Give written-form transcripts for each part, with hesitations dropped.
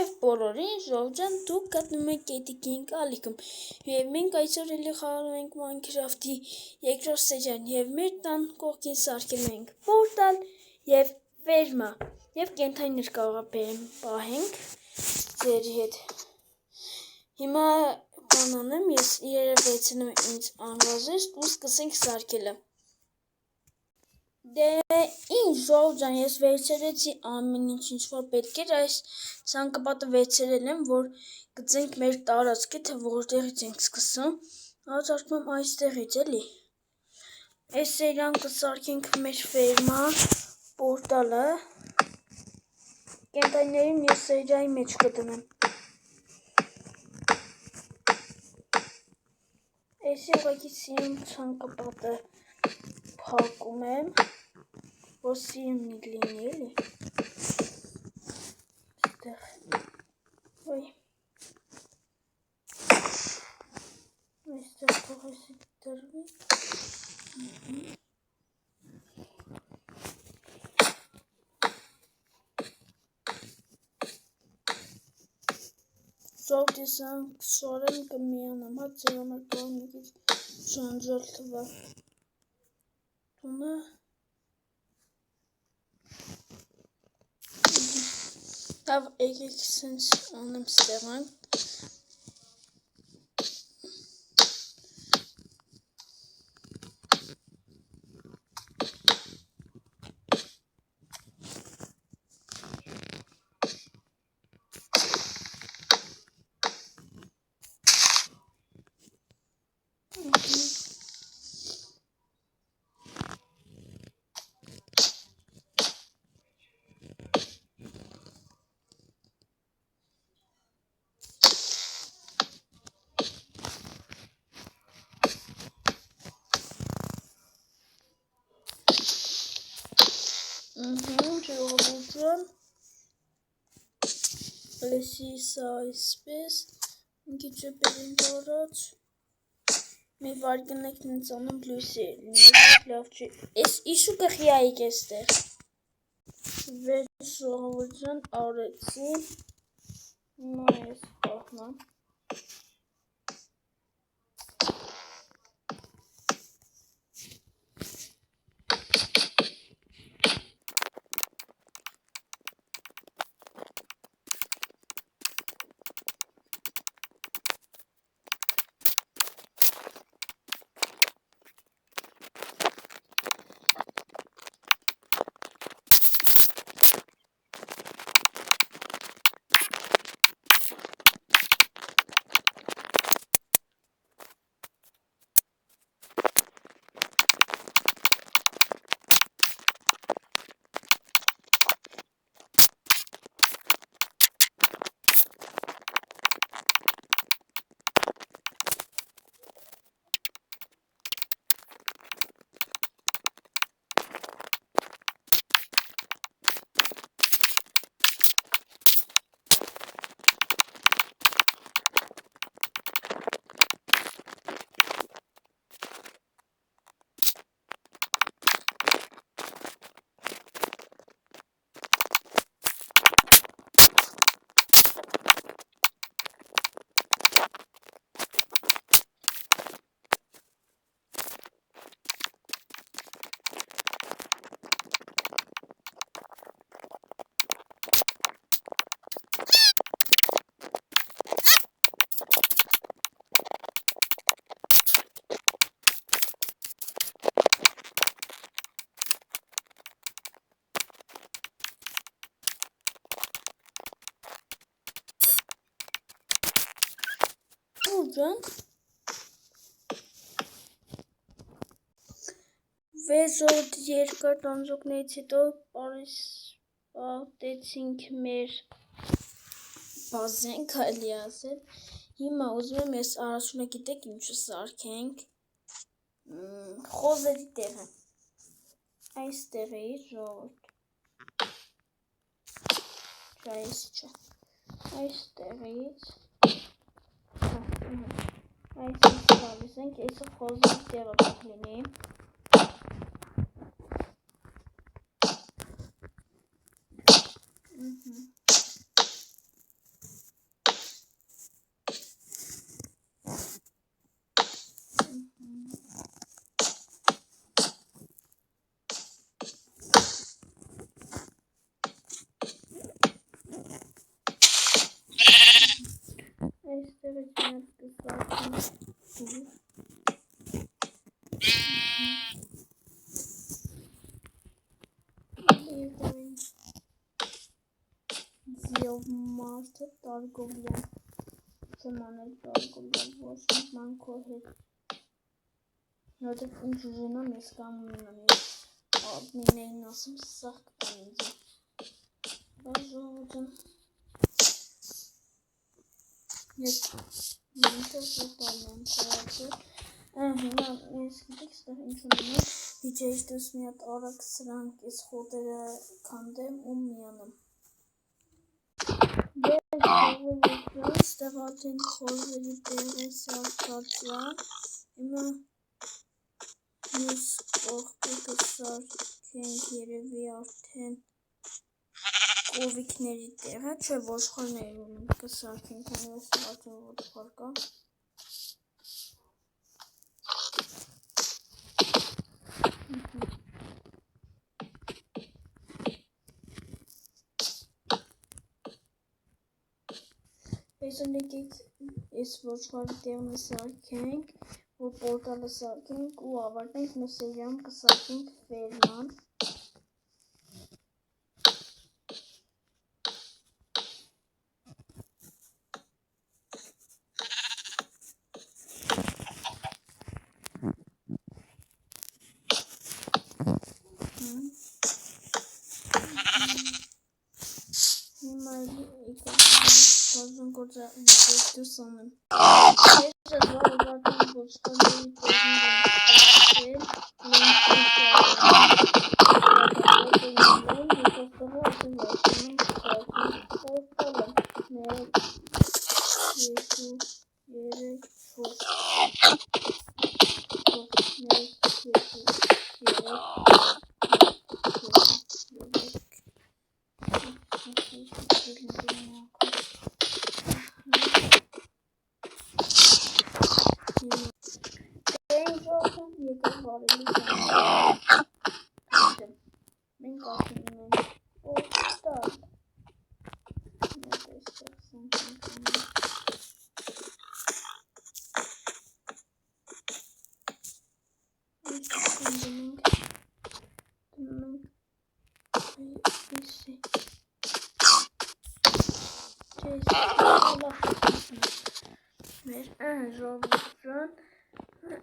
Եվ բոլորին ժողովրդան դուք գտնում եք Էդիկինգ ալիքում և մենք այսօր էլի խաղալու ենք Minecraft-ի երկրորդ սերիան և մեր տան կողքին սարքել ենք պորտալ և ֆերմա և կենդանիներ կարող պահենք ձեր հետ։ Հիմա բան անեմ, ես իրերը վերցնեմ ինձ անհրաժեշտ ու սկսենք սարքելը։ Դե ինչ ժողովրդան, ես վերցրեցի ամեն ինչ որ պետք էր, այս ցանկապատը վերցրել եմ, որ գծենք մեր տարածքը, թե որտեղից ենք սկսում, առաջարկում եմ այստեղից էլի։ Այս սերիան կսարքենք մեր ֆերմա պորտալը, կենդանիներին ես սերիայի մեջ կդնեմ։ Այսի ուղղակի սիրում ցանկապատը փակում եմ, որ սիրում լինի էլի։ Ոյ։ Այստեղ թողեսի դրվի։ Ժողովուրդ ես շորեմ կմիանամ, հա ձեր համար կողմիկից շանջալ թվա։ Տունը։ Լավ, եկեք սենց անեմ ստեղան։ Ժողովուրդան, լեսի սա այսպես, ինքի ճեպերին դարած, մի վարկնեք նենց անում լույսի լավ չի, ես իշու կխիայիք եստեղ, վեց ժողովուրդան արեցի, հիմա ես պահնամ, Վեզոտ երկար տանձոկներից հետո պատեցինք մեր բազեն կալի ասել, հիմա ուզում եմ ես առաջունը գիտեք ինչը սարքենք, խոզերի տեղը, այս տեղից ժողորդ, այս չէ, այս տեղից, այս տալիս ենք, այսը խոզերի տեղը պետք լինի, այստեղից միած կսարքենք Ձիով մարդը տարգովլյան չեմ անել տարգովլյան ոչ ման քո հետ որտեղ ինչ ուժենամ ես կամ ունենամ ես admin-ին ասում սաղ կտան ինձ բաժողջան ես մինչև զոտալ եմ կարացը հիմա ես գիտեք ստեղ ինչ ունենամ վիջեից դուս մի հատ արակ սրանք ես խոտերը կանդեմ ու միանամ Ստեղ արդեն խորվերի տեղը սարկածա հիմա մյուս կողքը կսարքենք երևի արդեն կովիկների տեղը չէ ոշխարների կսարքենք այս արդեն ոշխար կա Այսօր եկեք այս ոչխարի տեղն սարքենք, որ պորտալը սարքենք ու ավարտենք մեր սերիան կսարքենք ֆերման Հիմա գործը դուս անեմ Ես ժողովրդական ոչխարների տեղին ժողովրդական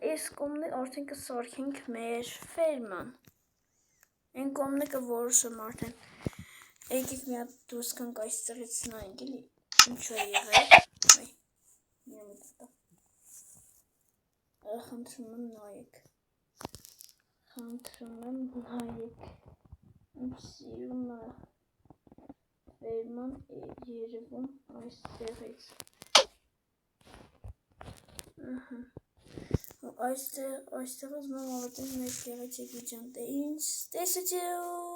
այս կողմն արդեն կսարքենք մեր ֆերման այն կողմն կորոշեմ արդեն եկեք մի հատ դուրս գանք այստեղից նայենք էլի ինչ է եղել խնդրում եմ նայեք ինչ սիրուն է ֆերման երևում այստեղից այստեղից մենք ավարտենք մեր գեղեցիկ վիդեոն, ինչ տեսաችሁ